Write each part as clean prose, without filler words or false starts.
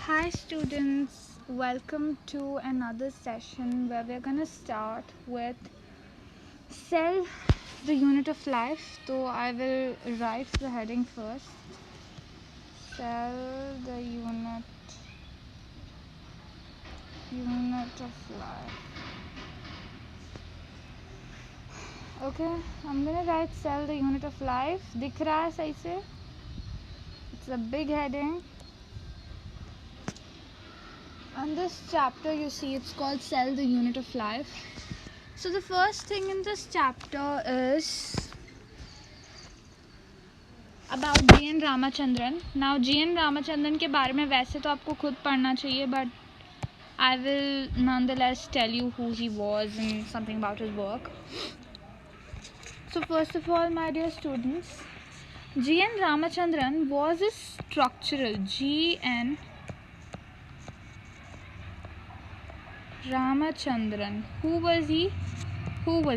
Hi students, welcome to another session where we're gonna start with cell, the unit of life. So I will write the heading first. Cell, the unit of life. Okay, I'm gonna write cell, the unit of life. दिख रहा है सही से? It's a big heading. And this chapter, you see, it's called Cell, the Unit of Life. So the first thing in this chapter is about G.N. Ramachandran. Now G.N. Ramachandran के बारे में वैसे तो आपको खुद पढ़ना चाहिए, but I will nonetheless tell you who he was and something about his work. So first of all, my dear students, G.N. Ramachandran was a structural G.N. Ramachandran. Who was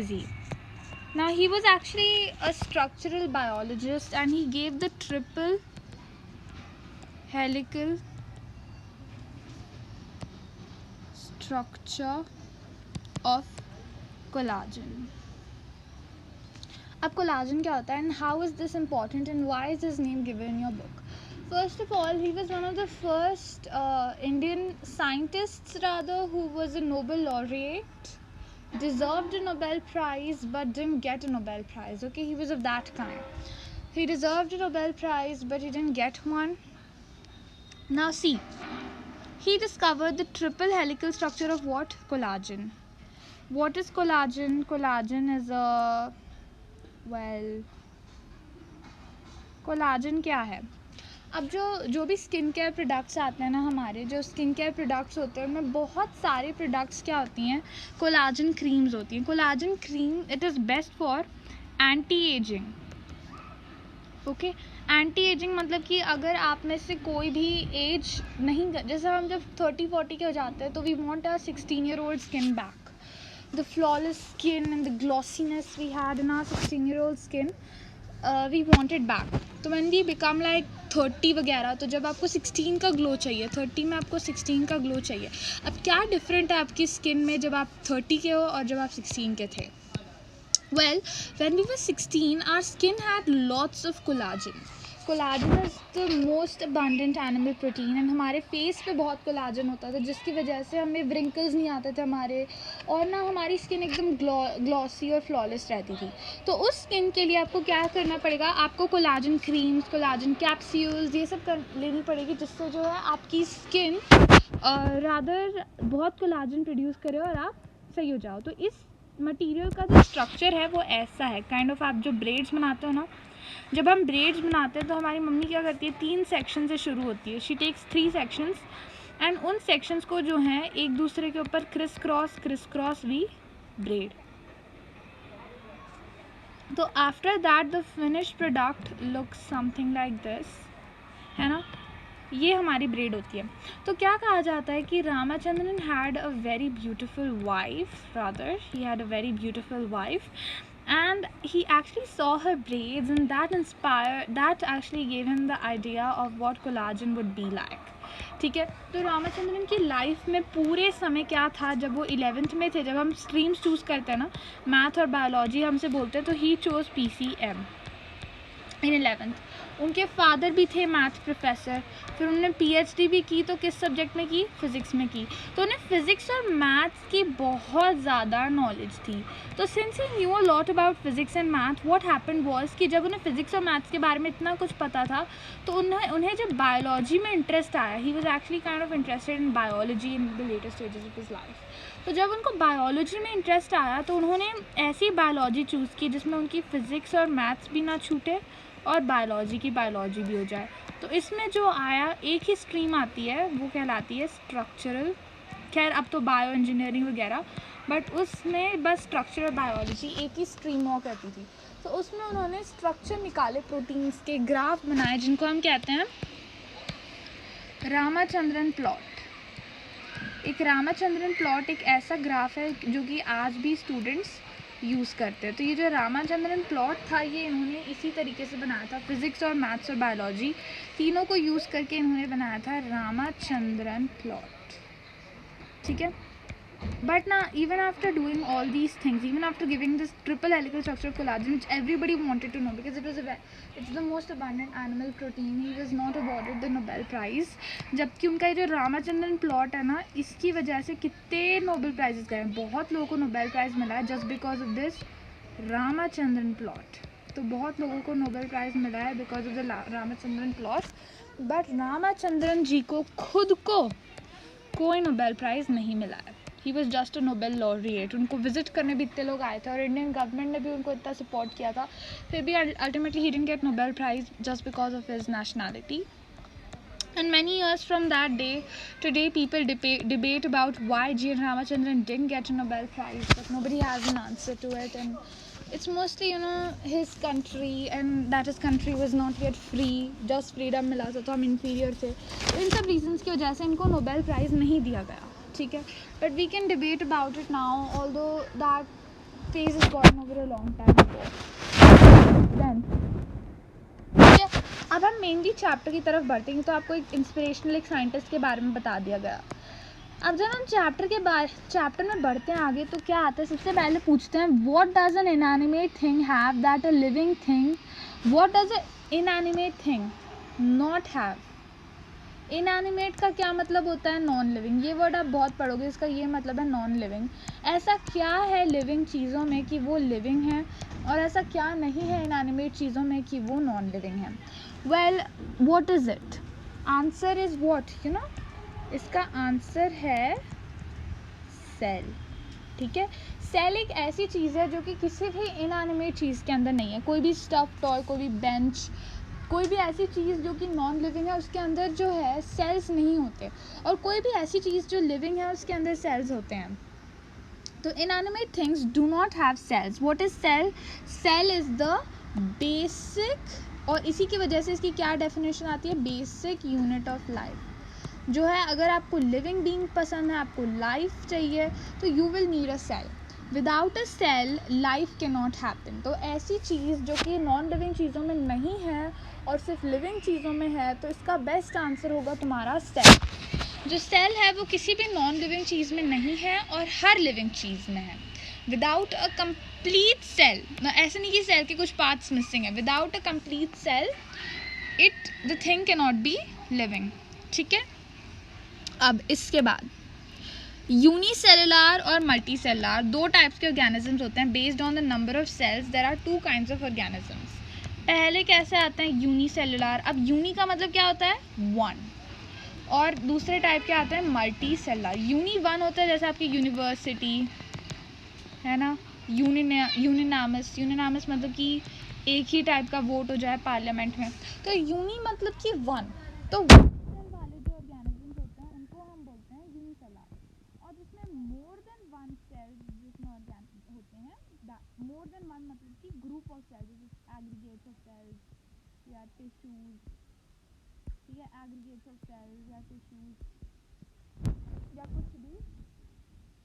he? Now he was actually a structural biologist and he gave the triple helical structure of collagen. अब collagen क्या होता है and how is this important and why is his name given in your book? First of all, he was one of the first Indian scientists who was a Nobel laureate, deserved a Nobel Prize but didn't get a Nobel Prize. Okay, he was of that kind. He deserved a Nobel Prize but he didn't get one. Now see, he discovered the triple helical structure of what? Collagen. What is collagen? Collagen is collagen क्या है? अब जो भी skin care products आते हैं ना, हमारे जो स्किन केयर प्रोडक्ट्स होते हैं उनमें बहुत सारे प्रोडक्ट्स क्या होती हैं? कोलाजन क्रीम्स होती हैं. Collagen cream it is best for anti ageing. Okay, anti ageing मतलब कि अगर आप में से कोई भी एज नहीं, जैसे हम जब 30-40 के हो जाते हैं तो we want a 16-year-old skin back. The flawless skin and the glossiness we had in our 16-year-old skin we want it back. तो व्हेन वी बिकम लाइक 30 वगैरह, तो जब आपको 16 का ग्लो चाहिए, 30 में आपको 16 का ग्लो चाहिए. अब क्या डिफरेंट है आपकी स्किन में जब आप 30 के हो और जब आप 16 के थे? Well, when we were 16, our skin had lots of collagen. Collagen is the most abundant animal protein and हमारे फेस पे बहुत कोलाजन होता था, जिसकी वजह से हमें wrinkles नहीं आते थे हमारे, और ना हमारी स्किन एकदम ग्लॉसी और फ्लॉलेस रहती थी. तो उस स्किन के लिए आपको क्या करना पड़ेगा? आपको कोलाजन क्रीम्स, कोलाजन कैप्सूल्स, ये सब लेनी पड़ेगी, जिससे जो है आपकी स्किन रादर बहुत कोलाजन प्रोड्यूस करे और आप सही हो जाओ. तो इस मटेरियल का जो स्ट्रक्चर है वो ऐसा है. काइंड ऑफ आप जो ब्रेड्स बनाते हो ना, जब हम ब्रेड्स बनाते हैं तो हमारी मम्मी क्या करती है, 3 सेक्शन से शुरू होती है. शी टेक्स 3 सेक्शंस एंड उन सेक्शंस को जो है एक दूसरे के ऊपर क्रिस क्रॉस वी ब्रेड. तो after that the finished product looks something like this, है ना. ये हमारी ब्रेड होती है. तो क्या कहा जाता है कि Ramachandran had a very beautiful wife, rather he had a very beautiful wife and he actually saw her braids and that actually gave him the idea of what collagen would be like. ठीक है, तो रामाचंद्रन की life में पूरे समय क्या था, जब वो 11th में थे, जब हम स्ट्रीम्स चूज़ करते हैं ना, मैथ और बायोलॉजी हमसे बोलते हैं, तो ही चोज़ PCM इन 11th. उनके फादर भी थे मैथ प्रोफेसर. फिर उन्होंने PhD भी की, तो किस सब्जेक्ट में की? फिज़िक्स में की. तो उन्हें फिज़िक्स और मैथ्स की बहुत ज़्यादा नॉलेज थी. तो since he new a lot about physics and math, what happened was कि जब उन्हें फिज़िक्स और मैथ्स के बारे में इतना कुछ पता था, तो उन्हें जब बायोलॉजी में इंटरेस्ट आया, he was actually kind of interested in biology in the latest stages of his life. तो जब उनको बायोलॉजी में इंटरेस्ट आया तो उन्होंने ऐसी बायोलॉजी चूज़ की जिसमें उनकी फ़िज़िक्स और मैथ्स भी ना छूटे और बायोलॉजी की बायोलॉजी भी हो जाए. तो इसमें जो आया, एक ही स्ट्रीम आती है, वो कहलाती है स्ट्रक्चरल. खैर अब तो बायो इंजीनियरिंग वगैरह, बट उसमें बस स्ट्रक्चरल बायोलॉजी एक ही स्ट्रीम हुआ करती थी. तो उसमें उन्होंने स्ट्रक्चर निकाले, प्रोटीन्स के ग्राफ बनाए, जिनको हम कहते हैं रामाचंद्रन प्लॉट. एक रामाचंद्रन प्लॉट एक ऐसा ग्राफ है जो कि आज भी स्टूडेंट्स यूज़ करते हैं। तो ये जो रामाचंद्रन प्लॉट था ये इन्होंने इसी तरीके से बनाया था, फिज़िक्स और मैथ्स और बायोलॉजी तीनों को यूज़ करके इन्होंने बनाया था रामाचंद्रन प्लॉट, ठीक है। But now, even after doing all these things, even after giving this triple helical structure of collagen, which everybody wanted to know because it's the most abundant animal protein, he was not awarded the Nobel Prize. जबकि उनका जो Ramachandran plot है ना, इसकी वजह से कितने Nobel prizes गए हैं, बहुत लोगों को नोबेल प्राइज़ मिला है just because of this Ramachandran plot. तो बहुत लोगों को नोबेल प्राइज़ मिला है because of the Ramachandran plot, but Ramachandran ji को खुद को कोई नोबेल प्राइज़ नहीं मिला है। He was just a Nobel laureate. उनको विजिट करने भी इतने लोग आए थे और इंडियन गवर्नमेंट ने भी उनको इतना सपोर्ट किया था, फिर भी ultimately he didn't get Nobel prize just because of his nationality. And many years from that day, today people debate about why G.N. Ramachandran didn't get a Nobel Prize, but nobody has an answer to it. And it's mostly, his country, and that his country was not yet free, just freedom मिला था तो हम inferior थे. इन सब reasons की वजह से इनको Nobel Prize नहीं दिया गया, ठीक है. But we can debate about it now, although that phase is gone over a long time ago. Then अब हम मेनली चैप्टर की तरफ बढ़ते हैं. तो आपको एक इंस्पिरेशनल एक साइंटिस्ट के बारे में बता दिया गया. अब जब हम चैप्टर में बढ़ते हैं आगे तो क्या आता है, सबसे पहले पूछते हैं what does N inanimate thing have that a living thing, what does a inanimate thing not have. Inanimate का क्या मतलब होता है, नॉन लिविंग. ये वर्ड आप बहुत पढ़ोगे, इसका ये मतलब है नॉन लिविंग. ऐसा क्या है लिविंग चीज़ों में कि वो लिविंग है, और ऐसा क्या नहीं है इनएनिमेट चीज़ों में कि वो नॉन लिविंग है. Well, what is it? Answer is what, इसका आंसर है सेल, ठीक है. सेल एक ऐसी चीज़ है जो कि किसी भी इनएनिमेट चीज़ के अंदर नहीं है. कोई भी स्टफ टॉय, कोई भी बेंच, कोई भी ऐसी चीज़ जो कि नॉन लिविंग है उसके अंदर जो है सेल्स नहीं होते, और कोई भी ऐसी चीज़ जो लिविंग है उसके अंदर सेल्स होते हैं. तो inanimate things do not have cells. What is cell? Cell is the basic, और इसी की वजह से इसकी क्या डेफिनेशन आती है, बेसिक यूनिट ऑफ लाइफ. जो है, अगर आपको लिविंग बीइंग पसंद है, आपको लाइफ चाहिए, तो you will need a cell. Without a cell life can not happen. तो ऐसी चीज़ जो कि नॉन लिविंग चीज़ों में नहीं है और सिर्फ लिविंग चीज़ों में है, तो इसका बेस्ट आंसर होगा तुम्हारा सेल. जो सेल है वो किसी भी नॉन लिविंग चीज़ में नहीं है और हर लिविंग चीज़ में है. विदाउट अ कंप्लीट सेल, ऐसे नहीं कि सेल के कुछ पार्ट्स मिसिंग है. Without a complete cell the thing can not be living, ठीक है. अब इसके बाद यूनिसेलुलर और मल्टीसेलुलर दो टाइप्स के ऑर्गेनिजम्स होते हैं. Based on the number of cells there are two kinds of organisms. पहले कैसे आते हैं, यूनिसेलुलर. अब यूनी का मतलब क्या होता है, वन, और दूसरे टाइप के आते हैं मल्टी सेलुलर. यूनी वन होता है जैसे आपकी यूनिवर्सिटी है ना, यूनिनामस मतलब कि एक ही टाइप का वोट हो जाए पार्लियामेंट में. तो यूनी मतलब कि वन. तो वन सेल वाले जो ऑर्गेनिजम्स होते हैं उनको हम बोलते हैं यूनिसेलुलर. और जिसमें मोर देन वन सेल्स जिसमें ऑर्गेनिक होते हैं, मोर देन वन मतलब कि group of cells, aggregates of cells या टिश्यूज, ठीक है, एग्रीगेट्स ऑफ सेल्स या टिश्यूज या कुछ भी,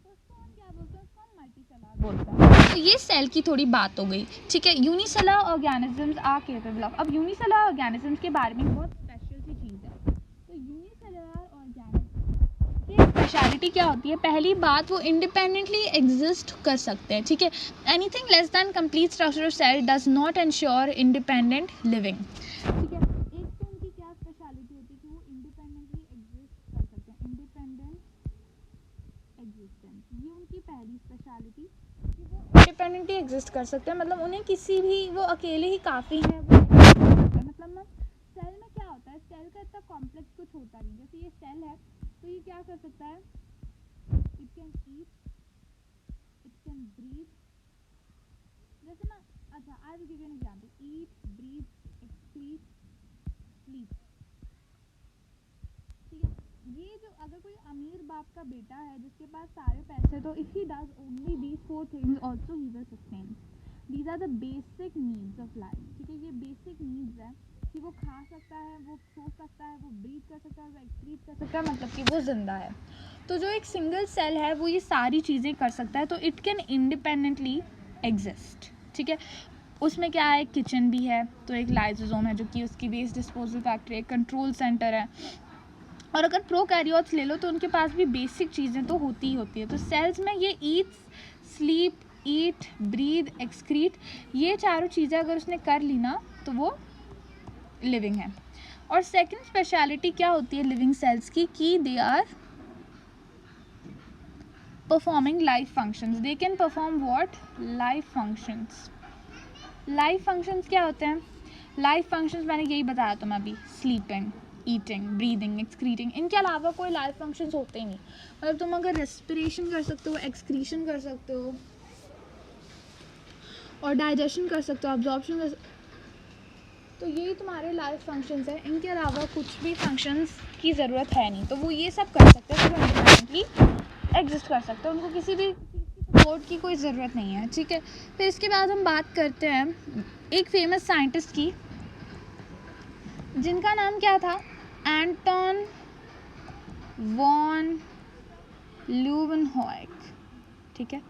तो उसको हम क्या बोलते हैं, उसको हम मल्टीसेलुलर बोलते हैं. तो ये सेल की थोड़ी बात हो गई, ठीक है. Unicellular organisms are capable of. अब यूनिसेलुलर ऑर्गेनिजम्स के बारे में बहुत स्पेशल सी चीज़ है. तो यूनिसेलुलर ऑर्गेनिजम्स की स्पेशलिटी क्या होती है, पहली बात वो इंडिपेंडेंटली एग्जिस्ट कर सकते हैं, ठीक है. Anything less than complete structure of cell does not ensure independent living, ठीक है. एक तो उनकी क्या स्पेशलिटी होती है कि वो इंडिपेंडेंटली एग्जिस्ट कर सकते हैं, इंडिपेंडेंट एग्जिस्टेंस. ये उनकी पहली स्पेशलिटी कि वो इंडिपेंडेंटली एग्जिस्ट कर सकते हैं. मतलब उन्हें किसी भी, वो अकेले ही काफ़ी हैं, वो मतलब ना. सेल में क्या होता है, सेल का इतना कॉम्प्लेक्स कुछ होता नहीं. जैसे ये सेल है तो ये क्या कर सकता है, it can eat, it can breathe. जैसे ना, अच्छा I will give you an example, eat, breathe, excrete, sleep, ठीक है. ये जो अगर कोई अमीर बाप का बेटा है जिसके पास सारे पैसे, तो if he does only these four things also he will sustain. These are the basic needs of life, ठीक है. ये बेसिक नीड्स है कि वो खा सकता है, वो सो सकता है, वो ब्रीथ कर सकता है, वो एक्सक्रीट कर सकता है, मतलब कि वो जिंदा है. तो जो एक सिंगल सेल है वो ये सारी चीज़ें कर सकता है. तो इट कैन इंडिपेंडेंटली एग्जिस्ट, ठीक है। उसमें क्या है, किचन भी है, तो एक लाइसोसोम है जो कि उसकी वेस्ट डिस्पोजल फैक्ट्री, एक कंट्रोल सेंटर है। और अगर प्रोकैरियोट्स ले लो तो उनके पास भी बेसिक चीज़ें तो होती ही होती है। तो सेल्स में ये ईट्स, स्लीप, ईट, ब्रीद, एक्सक्रीट, ये चारों चीज़ें अगर उसने कर ली ना तो वो लिविंग है। और सेकंड स्पेशलिटी क्या होती है लिविंग सेल्स की, कि they are performing life functions. They can perform what, life functions. Life functions क्या होते हैं, लाइफ फंक्शंस मैंने यही बताया तुम्हें अभी, स्लीपिंग, ईटिंग, ब्रीदिंग, एक्सक्रीटिंग, इनके अलावा कोई लाइफ फंक्शंस होते ही नहीं। मतलब तुम अगर रेस्पिरेशन कर सकते हो, एक्सक्रीशन कर सकते हो, और डाइजेशन कर सकते हो, अब्जॉर्प्शन कर सकते हो, तो यही तुम्हारे लाइफ फंक्शंस हैं। इनके अलावा कुछ भी फंक्शंस की ज़रूरत है नहीं, तो वो ये सब कर सकते हैं, तो वो इंडिपेंडेंटली एग्जिस्ट कर सकते हैं, उनको किसी भी सपोर्ट की कोई ज़रूरत नहीं है, ठीक है। फिर इसके बाद हम बात करते हैं एक फेमस साइंटिस्ट की, जिनका नाम क्या था, एंटन वॉन ल्यूवेनहोइक, ठीक है।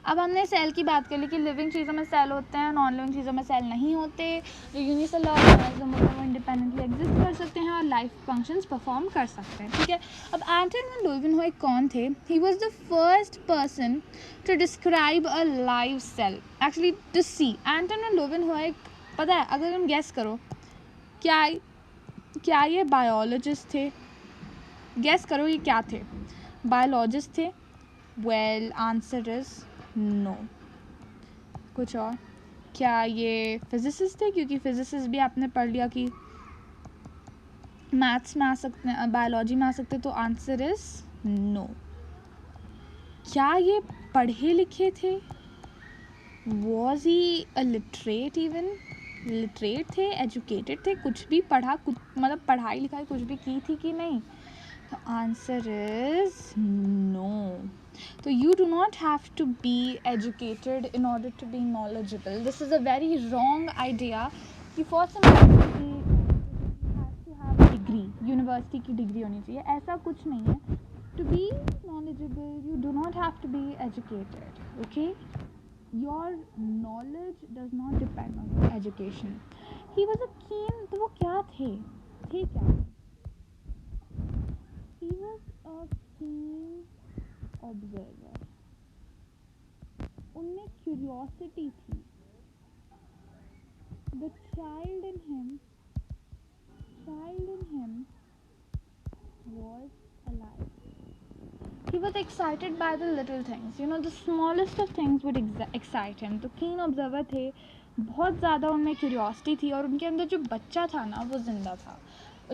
अब हमने सेल की बात कर ली कि लिविंग चीज़ों में सेल होते हैं, नॉन लिविंग चीज़ों में सेल नहीं होते, जो यूनिसेलुलर ऑर्गेनिज्म होते हैं वो इंडिपेंडेंटली एग्जिस्ट कर सकते हैं और लाइफ फंक्शंस परफॉर्म कर सकते हैं, ठीक है। अब एंटन वॉन ल्यूवेनहोइक कौन थे, he was the first person to describe a live cell, actually to see. Anton van Leeuwenhoek, पता है, अगर हम गेस करो, क्या ये बायोलॉजिस्ट थे, गेस करो ये क्या थे, बायोलॉजिस्ट थे? Well, answer is no. कुछ और, क्या ये फिजिसिस्ट थे? क्योंकि फिजिसिस्ट भी आपने पढ़ लिया कि मैथ्स में आ सकते हैं, बायोलॉजी में आ सकते हैं, तो आंसर इज नो। क्या ये पढ़े लिखे थे? Was he a literate, even literate थे, एजुकेटेड थे, कुछ भी पढ़ा, कुछ मतलब पढ़ाई लिखाई कुछ भी की थी कि नहीं? तो आंसर इज नो। तो you do not have to be educated in order to be knowledgeable. This is a very wrong idea कि for some you have to have a degree, university की डिग्री होनी चाहिए, ऐसा कुछ नहीं है। To be knowledgeable you do not have to be educated, okay? Your knowledge does not depend on your education. He was a keen, तो वो क्या थे क्या? He was a keen observer. उनमें क्यूरियोसिटी थी। The child in him was alive. He was excited by the little things, you know, the smallest of things would excite him. तो keen observer थे, बहुत ज़्यादा उनमें क्यूरियोसिटी थी, और उनके अंदर जो बच्चा था ना वो ज़िंदा था,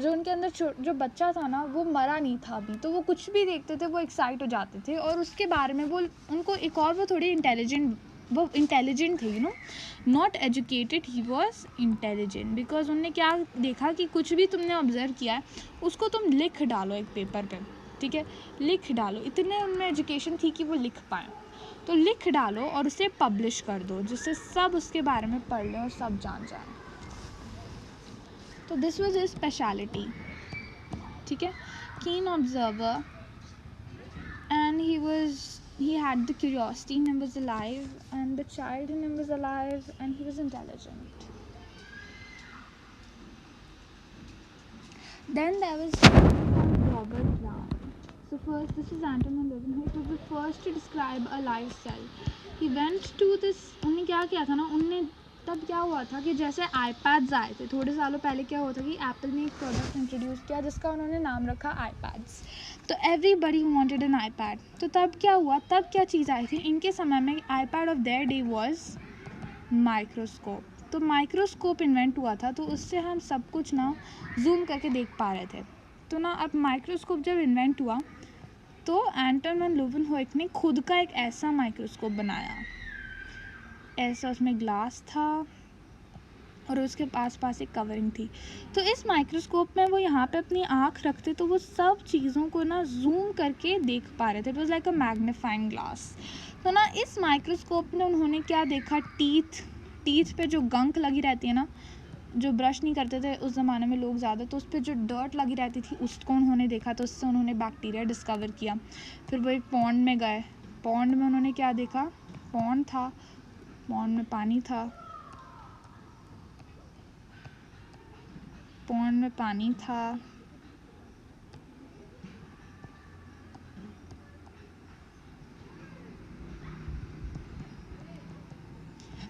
जो उनके अंदर जो बच्चा था ना वो मरा नहीं था अभी, तो वो कुछ भी देखते थे वो एक्साइट हो जाते थे, और उसके बारे में वो उनको एक और, वो थोड़ी इंटेलिजेंट थे, you know, not educated, he was intelligent, because उनने क्या देखा कि कुछ भी तुमने ऑब्जर्व किया है उसको तुम लिख डालो एक पेपर पे, ठीक है, लिख डालो। इतने उनमें एजुकेशन थी कि वो लिख पाएँ, तो लिख डालो और उसे पब्लिश कर दो, जिससे सब उसके बारे में पढ़ लें और सब जान जाएं। तो दिस वाज हिज स्पेशलिटी, ठीक है, कीन observer, and he had the curiosity in him was alive, and the child in him was alive, and he was intelligent. Then there was Robert Brown. So first, this is Anton van Leeuwenhoek, who was the first to describe a live cell. He went to this, उन्होंने क्या किया था ना, उनने तब क्या हुआ था कि जैसे आईपैड्स आए थे थोड़े सालों पहले, क्या हुआ था कि एप्पल ने एक प्रोडक्ट इंट्रोड्यूस किया जिसका उन्होंने नाम रखा आईपैड्स। तो एवरीबडी वांटेड एन आईपैड। तो तब क्या हुआ, तब क्या चीज़ आई थी इनके समय में, iPad of their day was microscope. तो माइक्रोस्कोप इन्वेंट हुआ था, तो उससे हम सब कुछ ना जूम करके देख पा रहे थे। तो ना अब माइक्रोस्कोप जब इन्वेंट हुआ तो एंटन वैन ल्यूवेनहोइक ने खुद का एक ऐसा माइक्रोस्कोप बनाया, ऐसा उसमें ग्लास था और उसके पास एक कवरिंग थी। तो इस माइक्रोस्कोप में वो यहाँ पे अपनी आँख रखते तो वो सब चीज़ों को ना जूम करके देख पा रहे थे। It was like a magnifying glass. तो ना इस माइक्रोस्कोप में उन्होंने क्या देखा, टीथ पे जो गंक लगी रहती है ना, जो ब्रश नहीं करते थे उस ज़माने में लोग ज़्यादा, तो उस पर जो डर्ट लगी रहती थी उसको उन्होंने देखा, तो उससे उन्होंने बैक्टीरिया डिस्कवर किया। फिर वो एक पॉन्ड में गए, पॉन्ड में उन्होंने क्या देखा, पॉन्ड था, पॉन्ड में पानी था, पॉन्ड में पानी था,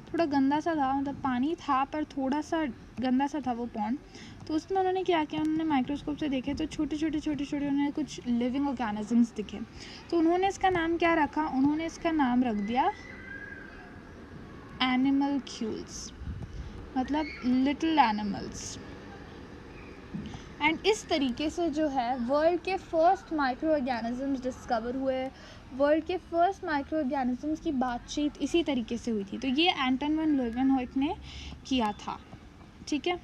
थोड़ा गंदा सा था, मतलब पानी था पर थोड़ा सा गंदा सा था वो पॉन्ड। तो उसमें उन्होंने क्या किया, उन्होंने माइक्रोस्कोप से देखे तो छोटे छोटे उन्हें कुछ लिविंग ऑर्गेनिजम्स दिखे। तो उन्होंने इसका नाम क्या रखा, उन्होंने इसका नाम रख दिया एनिमल्क्यूल्स, मतलब लिटिल एनिमल्स। एंड इस तरीके से जो है वर्ल्ड के फर्स्ट माइक्रो ऑर्गेनिजम्स डिस्कवर हुए। वर्ल्ड के फर्स्ट माइक्रो ऑर्गेनिजम्स की बातचीत इसी तरीके से हुई थी। तो ये एंटन वैन लीeuwenhoek ने किया था, ठीक है।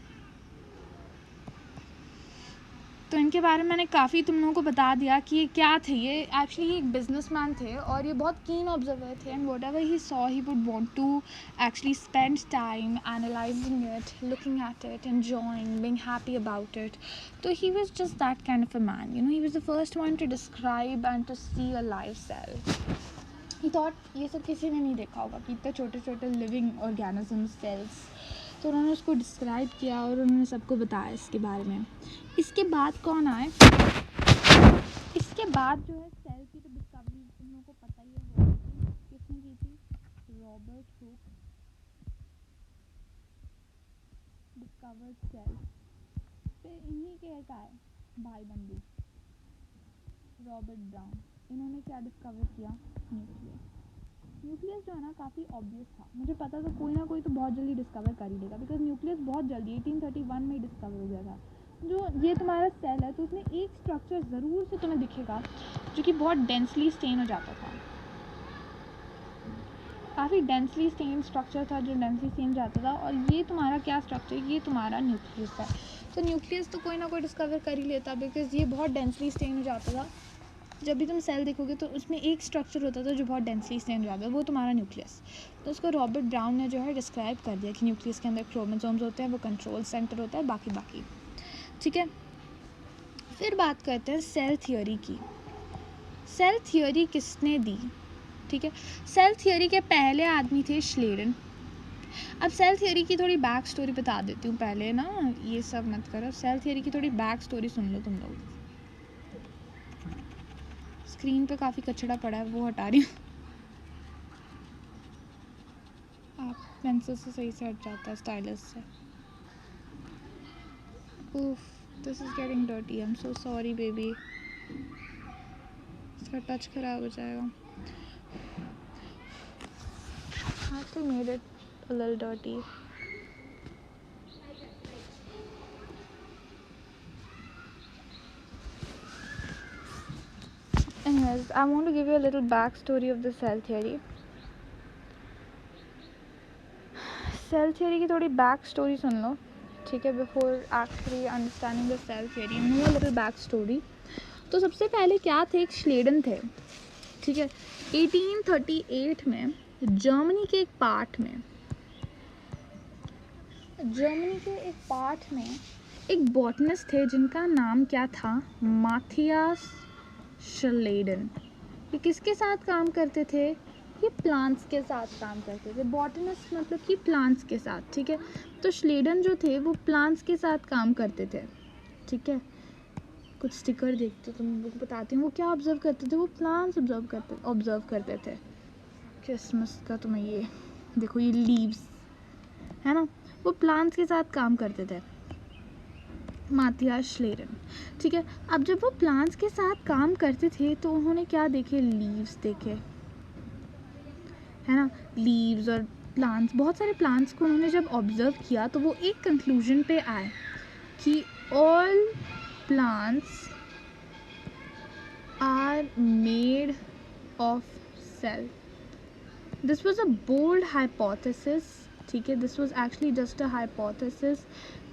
तो इनके बारे में मैंने काफ़ी तुम लोगों को बता दिया कि ये क्या थे। ये एक्चुअली एक बिजनेसमैन थे और ये बहुत कीन ऑब्जर्वर थे, and whatever he saw he would want to actually spend time analysing it, looking at it, enjoying, being happy about it. तो he was just that kind of a man, you know, he was the first one to describe and to see a live cell. He thought ये सब किसी ने नहीं देखा होगा कि इतने छोटे छोटे लिविंग ऑर्गेनिजम्स, सेल्स। तो उन्होंने उसको डिस्क्राइब किया और उन्होंने सबको बताया इसके बारे में। इसके बाद कौन आए, इसके बाद जो है सेल की तो डिस्कवरी तुम लोगों को पता ही है वो किसने की थी, रॉबर्ट हुक डिस्कवर्ड सेल। फिर इन्हीं के एक आए भाई बंधु रॉबर्ट ब्राउन, इन्होंने क्या डिस्कवर किया, न्यूक्लियस। न्यूक्लियस जो है ना काफ़ी ऑब्वियस था, मुझे पता था कोई ना कोई तो बहुत जल्दी डिस्कवर कर ही लेगा, बिकॉज न्यूक्लियस बहुत जल्दी 1831 में ही डिस्कवर हो गया था। जो ये तुम्हारा सेल है तो उसमें एक स्ट्रक्चर ज़रूर से तुम्हें दिखेगा जो कि बहुत डेंसली स्टेन हो जाता था, काफ़ी डेंसली स्टेन स्ट्रक्चर था जो डेंसली स्टेन हो जाता था। और ये तुम्हारा क्या स्ट्रक्चर, ये तुम्हारा न्यूक्लियस है। तो न्यूक्लियस तो कोई ना कोई डिस्कवर कर ही लेता, बिकॉज ये बहुत डेंसली स्टेन हो जाता था। जब भी तुम सेल देखोगे तो उसमें एक स्ट्रक्चर होता था जो बहुत डेंसली स्टेन हो जाता है, वो तुम्हारा न्यूक्लियस। तो उसको रॉबर्ट ब्राउन ने जो है डिस्क्राइब कर दिया कि न्यूक्लियस के अंदर क्रोमोसोम्स होते हैं, वो कंट्रोल सेंटर होता है, बाकी, ठीक है। फिर बात करते हैं सेल थियोरी की। सेल थियोरी किसने दी, ठीक है। सेल थियोरी के पहले आदमी थे श्लेडन। अब सेल थियोरी की थोड़ी बैक स्टोरी बता देती हूँ पहले ना, ये सब मत करो। सेल थियोरी की थोड़ी बैक स्टोरी सुन लो तुम लोग। स्क्रीन पे काफ़ी कचरा पड़ा है, वो हटा रही हूँ। आप पेंसिल से सही से हट जाता है, स्टाइलस से। उफ, this is getting dirty, I am so sorry baby, इसका टच खराब हो जाएगा। I actually made it a little dirty. Anyways, I want to give you a little backstory of the cell theory. Cell theory की थोड़ी back story सुन लो, ठीक है, before actually understanding the cell theory, no little back story. तो सबसे पहले क्या थे, एक श्लेडन थे, ठीक है। 1838 में जर्मनी के एक पार्ट में एक बॉटनिस्ट थे जिनका नाम क्या था, माथियास श्लेडन। ये किसके साथ काम करते थे, ये प्लांट्स के साथ काम करते थे। बॉटनिस्ट मतलब कि प्लांट्स के साथ, ठीक है। तो श्लेडन जो थे वो प्लांट्स के साथ काम करते थे, ठीक है। कुछ स्टिकर देखते तुम लोग बताती हूँ वो क्या ऑब्जर्व करते थे, वो प्लांट्स ऑब्जर्व करते थे। क्रिसमस का तुम्हें ये देखो, ये लीव्स है ना, वो प्लांट्स के साथ काम करते थे, माथियास श्लेडन, ठीक है। अब जब वो प्लांट्स के साथ काम करते थे तो उन्होंने क्या देखे, लीव्स देखे, है ना, लीव्स और प्लांट्स, बहुत सारे प्लांट्स को उन्होंने जब ऑब्जर्व किया तो वो एक कंक्लूजन पे आए कि all plants are made of cell. This was a bold hypothesis, ठीक है। This was actually just a hypothesis,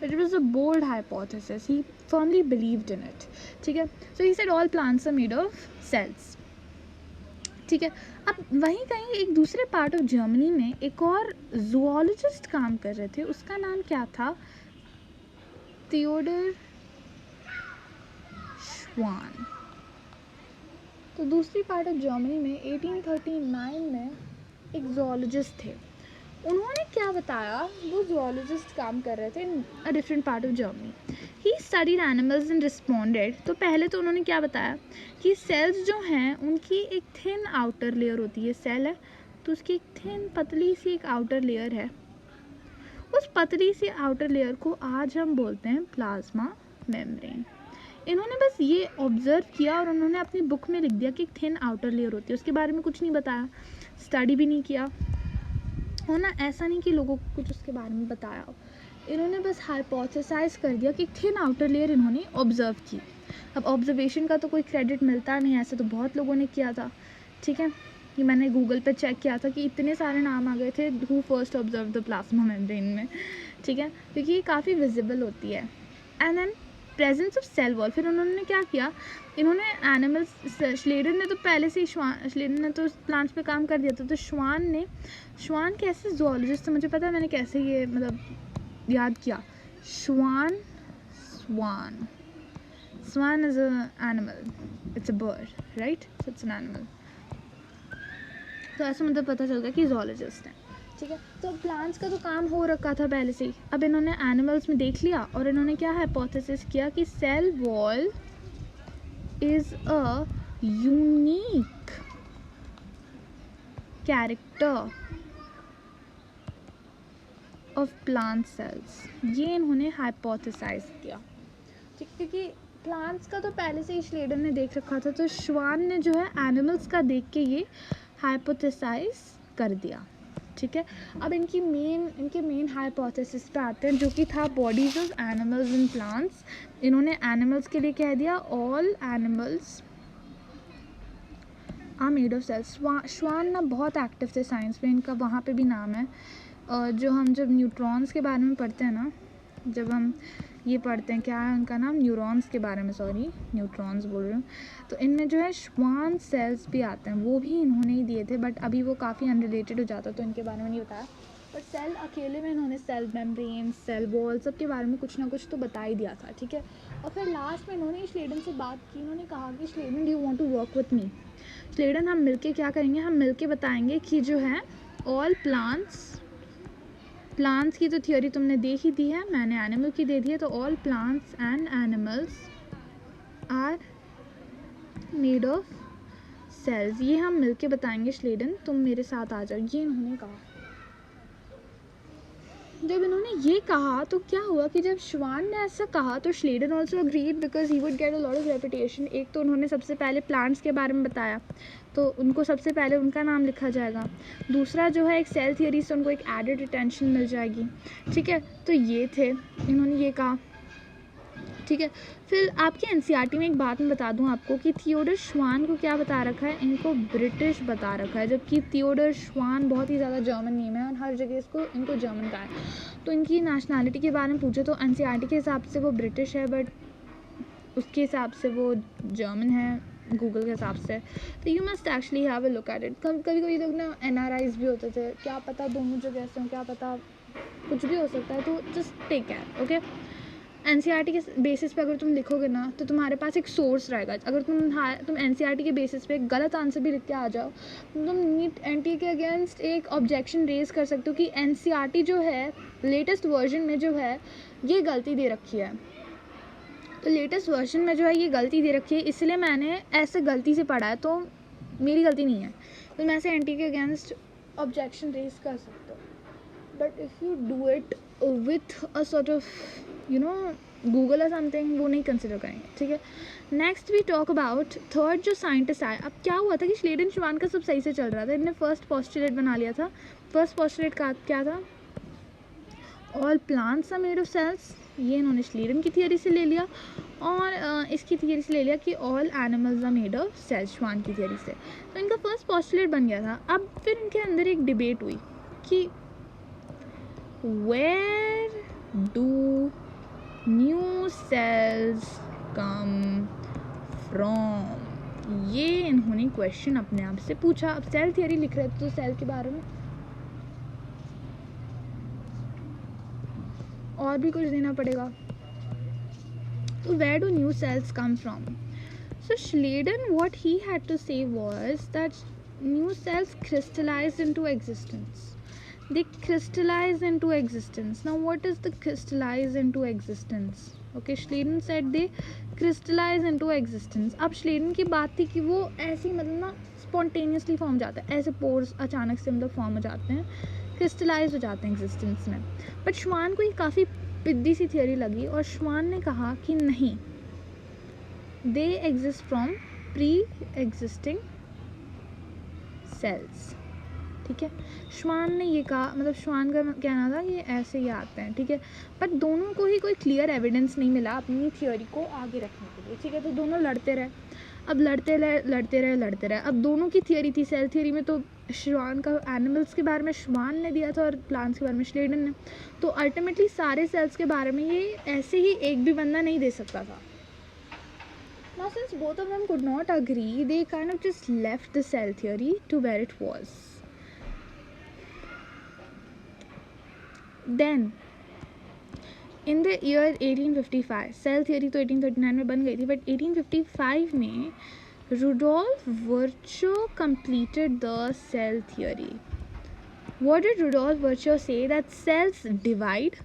but it was a bold hypothesis, he firmly believed in it, ठीक है। So he said all plants are made of cells, ठीक है। अब वहीं कहीं एक दूसरे पार्ट ऑफ जर्मनी में एक और जूलॉजिस्ट काम कर रहे थे, उसका नाम क्या था, थियोडर श्वान। तो दूसरी पार्ट ऑफ जर्मनी में 1839 में एक जूलॉजिस्ट थे, उन्होंने क्या बताया, वो जूलॉजिस्ट काम कर रहे थे in a different part of Germany. He studied animals and responded. तो पहले तो उन्होंने क्या बताया कि सेल्स जो हैं उनकी एक थिन आउटर लेयर होती है. सेल है तो उसकी एक थिन पतली सी एक आउटर लेयर है. उस पतली सी आउटर लेयर को आज हम बोलते हैं प्लाज्मा मेम्ब्रेन. इन्होंने बस ये ऑब्जर्व किया और उन्होंने अपनी बुक में लिख दिया कि एक थिन आउटर लेयर होती है. उसके बारे में कुछ नहीं बताया, स्टडी भी नहीं किया हो ना. ऐसा नहीं कि लोगों को कुछ उसके बारे में बताया हो. इन्होंने बस हाइपोथेसाइज कर दिया कि थिन आउटर लेयर इन्होंने ऑब्जर्व की. अब ऑब्जर्वेशन का तो कोई क्रेडिट मिलता नहीं, ऐसे तो बहुत लोगों ने किया था. ठीक है, ये मैंने गूगल पे चेक किया था कि इतने सारे नाम आ गए थे who first observe the plasma membrane में. ठीक है, क्योंकि ये काफ़ी विजिबल होती है. And then presence of cell wall. फिर उन्होंने क्या किया, इन्होंने एनिमल्स, श्लेडर ने तो पहले से ही श्लेडर ने तो प्लांट्स पे काम कर दिया था. तो श्वान कैसे जूलॉजिस्ट था मुझे पता है, मैंने कैसे ये मतलब याद किया. Swan is a animal, it's a bird, right. So it's an animal. तो ऐसा मतलब पता चल गया कि जूलॉजिस्ट हैं. ठीक है, तो प्लांट्स का तो काम हो रखा था पहले से ही. अब इन्होंने एनिमल्स में देख लिया और इन्होंने क्या हाइपोथेसिस किया कि cell wall is a unique character of plant cells. ये इन्होंने हाइपोथेसाइज किया. ठीक, क्योंकि प्लांट्स का तो पहले से ही श्लेडर ने देख रखा था, तो श्वान ने जो है एनिमल्स का देख के ये हाइपोथेसाइज कर दिया. ठीक है, अब इनके मेन हाइपोथेसिस पे आते हैं, जो कि था bodies of animals and plants. इन्होंने एनिमल्स के लिए कह दिया all animals are made of cells. Schwann ना बहुत एक्टिव थे साइंस में, इनका वहाँ पे भी नाम है. जब न्यूट्रॉन्स के बारे में पढ़ते हैं ना, जब हम ये पढ़ते हैं, क्या है उनका नाम, न्यूरॉन्स के बारे में, सॉरी न्यूट्रॉन्स बोल रही हूँ. तो इनमें जो है श्वान सेल्स भी आते हैं, वो भी इन्होंने ही दिए थे, बट अभी वो काफ़ी अनरिलेटेड हो जाता तो इनके बारे में नहीं बताया. बट सेल अकेले में इन्होंने सेल मेम्ब्रेन, सेल वॉल, सब के बारे में कुछ ना कुछ तो बता ही दिया था. ठीक है, और फिर लास्ट में इन्होंने श्लेडन से बात की. इन्होंने कहा कि Schleiden, do you want to work with me. Schleiden, हम मिलके क्या करेंगे, हम मिलके बताएंगे कि जो है ऑल प्लांट्स की तो थियोरी तुमने दे ही दी है, मैंने एनिमल की दे दी है. तो all plants and animals are made of cells. ये हम मिलके बताएंगे श्लेडन, तुम मेरे साथ आ जाओ. ये इन्होंने कहा. जब इन्होंने ये कहा तो क्या हुआ कि जब श्वान ने ऐसा कहा तो Schleiden also agreed, because he would get a lot of reputation. एक तो उन्होंने सबसे पहले प्लांट्स के बारे में बताया, तो उनको सबसे पहले उनका नाम लिखा जाएगा. दूसरा जो है एक सेल थियरी से उनको एक एडेड अटेंशन मिल जाएगी. ठीक है, तो ये थे, इन्होंने ये कहा. ठीक है, फिर आपके एनसीईआरटी में एक बात मैं बता दूं आपको कि थियोडर श्वान को क्या बता रखा है, इनको ब्रिटिश बता रखा है, जबकि थियोडर श्वान बहुत ही ज़्यादा जर्मन नेम है और हर जगह इनको जर्मन का है. तो इनकी नेशनैलिटी के बारे में पूछे तो एनसीईआरटी के हिसाब से वो ब्रिटिश है, बट उसके हिसाब से वो जर्मन है गूगल के हिसाब से. तो you must actually have a look at it. कभी कभी लोग ना एनआरआईज भी होते थे, क्या पता दोनों जगह से हों, क्या पता कुछ भी हो सकता है. तो just take care. Okay, NCERT के बेसिस पे अगर तुम लिखोगे ना तो तुम्हारे पास एक सोर्स रहेगा. अगर तुम एनसीईआरटी के बेसिस पे एक गलत आंसर भी लिख के आ जाओ, तुम नीट एनटी के अगेंस्ट एक ऑब्जेक्शन रेज कर सकते हो कि एनसीईआरटी जो है लेटेस्ट वर्जन में जो है ये गलती दे रखी है. तो लेटेस्ट वर्जन में जो है ये गलती दे रखी है, इसलिए मैंने ऐसे गलती से पढ़ा है, तो मेरी गलती नहीं है. तो मैं ऐसे एनटी के अगेंस्ट ऑब्जेक्शन रेज कर सकता हूँ. But if you do it with a sort of Google और समथिंग, वो नहीं कंसिडर करेंगे. ठीक है, next we talk about third जो साइंटिस्ट आए. अब क्या हुआ था कि श्लेडन श्वान का सब सही से चल रहा था, इन्होंने फर्स्ट पोस्टुलेट बना लिया था. फर्स्ट पोस्टुलेट का क्या था, all plants are made of cells. ये इन्होंने श्लेडन की थियरी से ले लिया, और इसकी थियरी से ले लिया कि all animals are made of cells, Schwann की थियरी से. तो इनका फर्स्ट पोस्टुलेट बन गया था. अब फिर इनके अंदर एक डिबेट हुई कि where do new cells come from. ये इन्होंने क्वेश्चन अपने आप से पूछा. अब सेल थियरी लिख रहे थे तो सेल के बारे में और भी कुछ देना पड़ेगा. तो where do new cells come from. So Schleiden what he had to say was that new cells crystallized into existence. they crystallize into existence. Now what is the crystallize into existence? Okay, Schleiden said they crystallize into existence. अब Schleiden की बात थी कि वो ऐसे ही मतलब ना spontaneously form जाता है, ऐसे पोर्स अचानक से मतलब फॉर्म हो जाते हैं, क्रिस्टलाइज हो जाते हैं एग्जिस्टेंस में. बट श्वान को ये काफ़ी पिद्दी सी थियोरी लगी और श्वान ने कहा कि नहीं, they exist from pre existing sales. ठीक है, श्वान ने ये कहा, मतलब श्वान का कहना था कि ऐसे ही आते हैं. ठीक है, पर दोनों को ही कोई क्लियर एविडेंस नहीं मिला अपनी थियोरी को आगे रखने के लिए. ठीक है, तो दोनों लड़ते रहे. अब लड़ते रहे. अब दोनों की थियोरी थी. सेल थियोरी में तो श्वान का एनिमल्स के बारे में श्वान ने दिया था और प्लांट्स के बारे में श्लेडन ने. तो अल्टीमेटली सारे सेल्स के बारे में ये ऐसे ही एक भी बंदा नहीं दे सकता था. Now since both of them could not agree, they kind of just left the cell theory to where it was. Then in the year 1855, cell theory तो 1839 में बन गई थी, बट 1855 में Rudolf Virchow completed the cell theory. What did Rudolf Virchow say? That cells divide.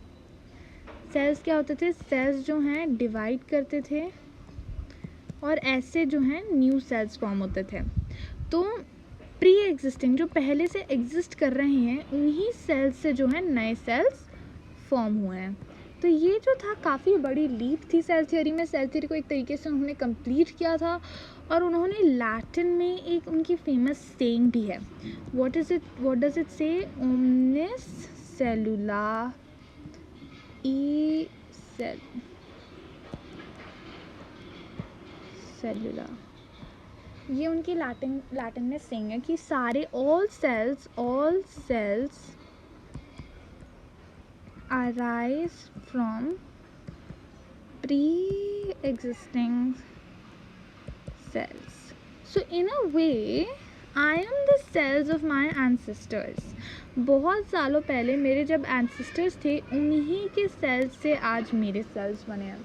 Cells क्या होते थे? Cells जो हैं divide करते थे और ऐसे जो हैं न्यू सेल्स फॉर्म होते थे. तो प्री एग्जिस्टिंग जो पहले से एग्जिस्ट कर रहे हैं उन्हीं सेल्स से जो है नए सेल्स फॉर्म हुए हैं. तो ये जो था काफ़ी बड़ी लीप थी सेल थियोरी में. सेल थियोरी को एक तरीके से उन्होंने कंप्लीट किया था और उन्होंने लैटिन में एक उनकी फेमस सेइंग भी है. What does it say? ओमनिस सेलुला ई सेलुला, ये उनकी लैटिन में सेइंग है कि सारे all cells arise from pre-existing cells. So in a way, I am the cells of my ancestors. बहुत सालों पहले मेरे जब ancestors थे उन्हीं के सेल्स से आज मेरे सेल्स बने हैं.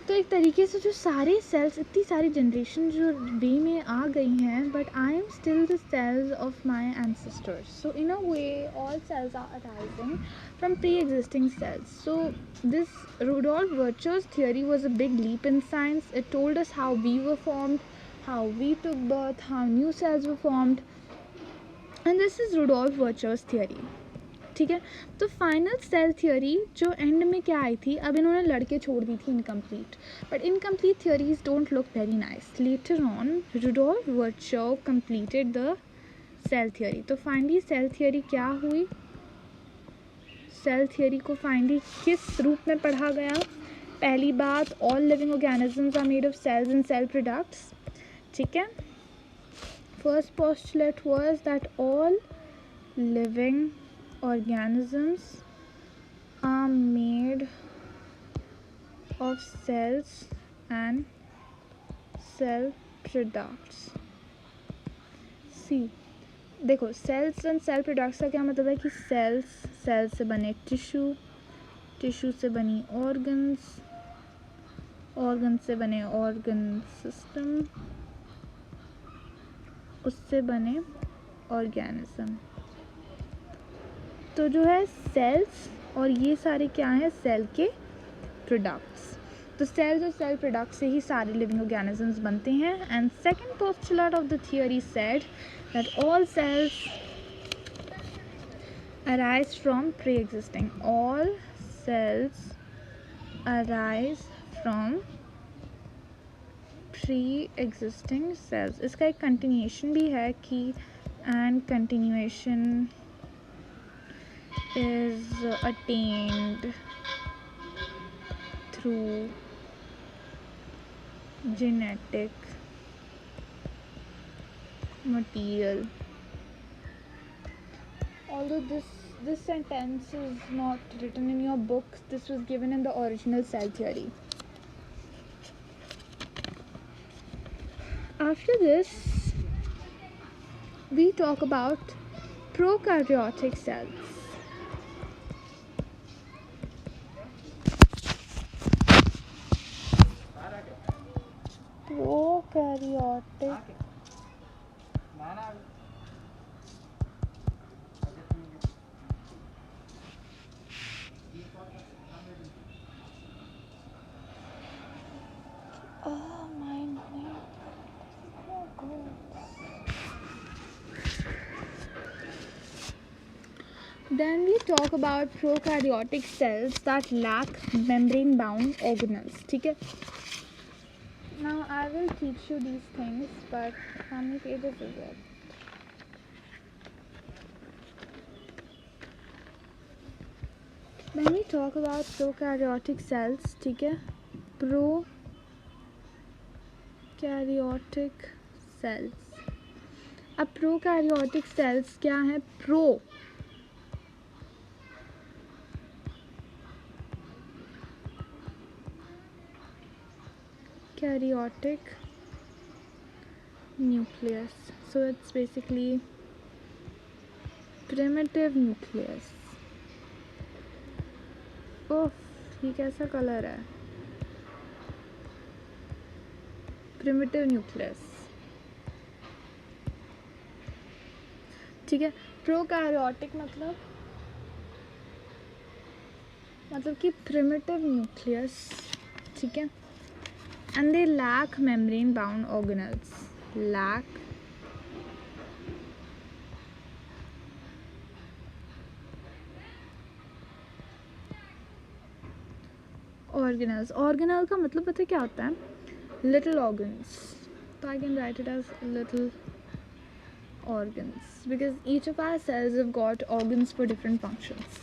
तो एक तरीके से जो सारे सेल्स, इतनी सारी जनरेशन जो वे में आ गई हैं, but I am still the cells of my ancestors. So in a way all cells are arising from pre existing cells. So this Rudolf Virchow's theory was a big leap in science. It told us how we were formed, how we took birth, how new cells were formed, and this is Rudolf Virchow's theory. ठीक है, तो final cell theory जो and में क्या आई थी, अब इन्होंने लड़के छोड़ दी थी incomplete. But incomplete theories don't look very nice. Later on Rudolf Virchow completed the cell theory. तो फाइनली सेल थियोरी क्या हुई? सेल थियोरी को फाइनली किस रूप में पढ़ा गया? पहली बात, all living organisms are made of cells and cell products. ठीक है, first postulate was that all living organisms are made of cells and cell products. See, देखो, cells and cell products का क्या मतलब है कि cells से बने टिश्यू से बनी organs से बने organ system, उससे बने organism. तो जो है सेल्स और ये सारे क्या हैं? सेल के प्रोडक्ट्स. तो सेल्स और सेल प्रोडक्ट्स से ही सारे लिविंग ऑर्गेनिजम्स बनते हैं. And second postulate of the theory said that all cells arise from pre existing. All cells arise from pre existing cells. इसका एक कंटिन्यूएशन भी है कि and continuation is attained through genetic material. Although this sentence is not written in your book, this was given in the original cell theory. After this, we talk about prokaryotic cells. Prokaryotic Then we talk about prokaryotic cells that lack membrane bound organelles. ठीक है. Now I will teach you these things, but how many pages is it? When we talk about prokaryotic cells, ठीक है, prokaryotic cells. अब prokaryotic cells क्या है? Prokaryotic nucleus. So it's basically primitive nucleus. ओह, ये कैसा colour है? Primitive nucleus. ठीक है. प्रोकैरियोटिक मतलब कि प्रिमिटिव न्यूक्लियस. ठीक है. And they lack membrane bound organelles. Lack organelles. Organelle का मतलब पता है क्या होता है? Little organs. तो I can write it as little organs because each of our cells have got organs for different functions.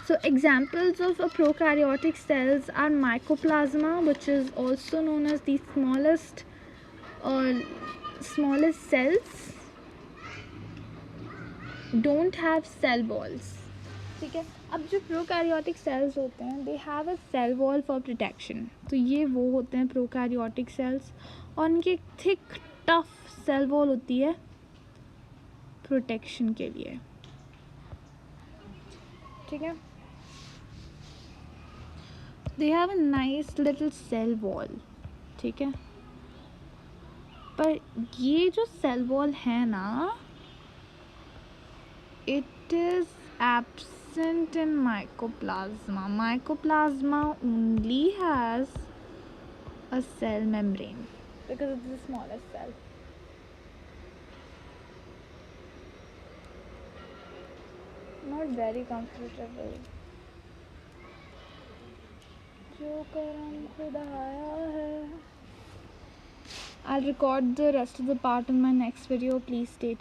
So examples of a prokaryotic cells are mycoplasma, which is also known as the smallest cells, don't have cell walls. ठीक है. अब जो prokaryotic cells होते हैं, they have a cell wall for protection. तो ये वो होते हैं प्रोकैरियोटिक सेल्स, और उनकी एक थिक टफ सेल वॉल होती है प्रोटेक्शन के लिए. ठीक है. They have a nice little cell wall. ठीक है. पर ये जो सेल वॉल है ना, it is absent in mycoplasma. Mycoplasma only has a cell membrane because it's the smallest cell. Not very comfortable. जो करम खुदा आया है. I'll record the rest of the part in my next video. Please stay tuned.